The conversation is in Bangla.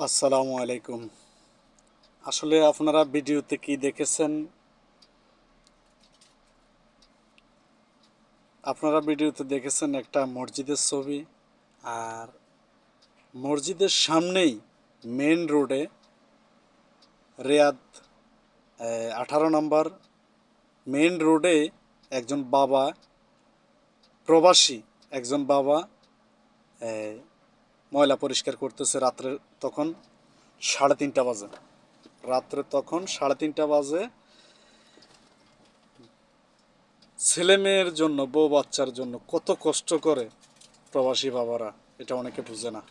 আসসালামু আলাইকুম। আসলে আপনারা ভিডিওতে কি দেখেছেন? আপনারা ভিডিওতে দেখেছেন একটা মসজিদের ছবি। আর মসজিদের সামনেই মেন রোডে রিয়াদ 18 নম্বর মেন রোডে একজন বাবা, প্রবাসী একজন বাবা ময়লা পরিষ্কার করতেছে। রাত্রে তখন 3:30 বাজে। রাত্রে তখন 3:30 বাজে। ছেলে মেয়ের জন্য, বউ বাচ্চার জন্য কত কষ্ট করে প্রবাসী বাবারা, এটা অনেকে বুঝে না।